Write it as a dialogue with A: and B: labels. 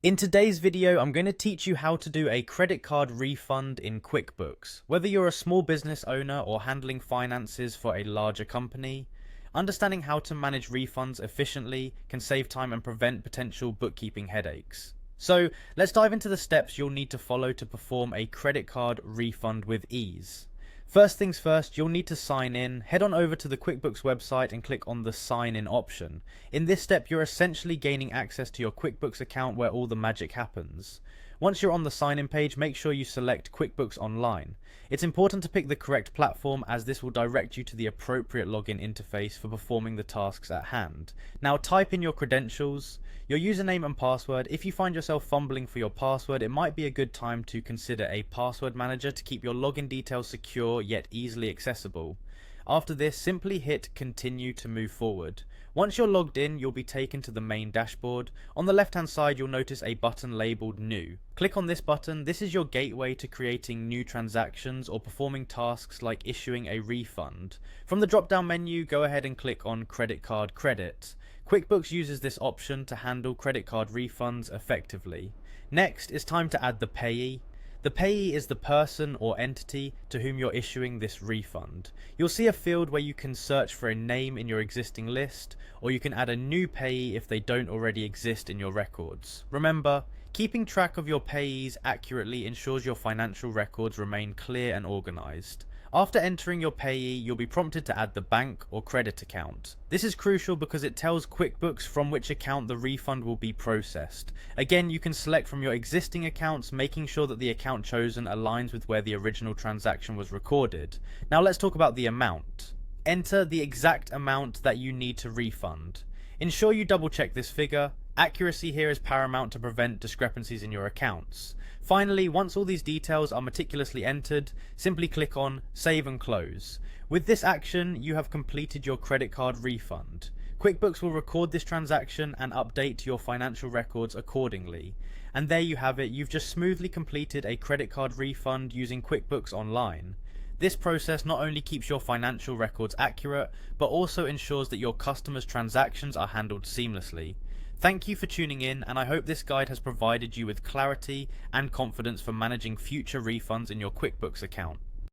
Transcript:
A: In today's video, I'm going to teach you how to do a credit card refund in QuickBooks. Whether you're a small business owner or handling finances for a larger company, understanding how to manage refunds efficiently can save time and prevent potential bookkeeping headaches. So let's dive into the steps you'll need to follow to perform a credit card refund with ease. First things first, you'll need to sign in. Head on over to the QuickBooks website and click on the sign in option. In this step, you're essentially gaining access to your QuickBooks account where all the magic happens. Once you're on the sign in page, make sure you select QuickBooks Online. It's important to pick the correct platform as this will direct you to the appropriate login interface for performing the tasks at hand. Now type in your credentials, your username and password. If you find yourself fumbling for your password, it might be a good time to consider a password manager to keep your login details secure yet easily accessible. After this, simply hit continue to move forward. Once you're logged in, you'll be taken to the main dashboard. On the left hand side, you'll notice a button labeled new. Click on this button. This is your gateway to creating new transactions or performing tasks like issuing a refund. From the drop down menu, go ahead and click on credit card credit. QuickBooks uses this option to handle credit card refunds effectively. Next, it's time to add the payee. The payee is the person or entity to whom you're issuing this refund. You'll see a field where you can search for a name in your existing list, or you can add a new payee if they don't already exist in your records. Remember, keeping track of your payees accurately ensures your financial records remain clear and organized. After entering your payee, you'll be prompted to add the bank or credit account. This is crucial because it tells QuickBooks from which account the refund will be processed. Again, you can select from your existing accounts, making sure that the account chosen aligns with where the original transaction was recorded. Now let's talk about the amount. Enter the exact amount that you need to refund. Ensure you double check this figure. Accuracy here is paramount to prevent discrepancies in your accounts. Finally, once all these details are meticulously entered, simply click on Save and Close. With this action, you have completed your credit card refund. QuickBooks will record this transaction and update your financial records accordingly. And there you have it, you've just smoothly completed a credit card refund using QuickBooks Online. This process not only keeps your financial records accurate, but also ensures that your customers' transactions are handled seamlessly. Thank you for tuning in, and I hope this guide has provided you with clarity and confidence for managing future refunds in your QuickBooks account.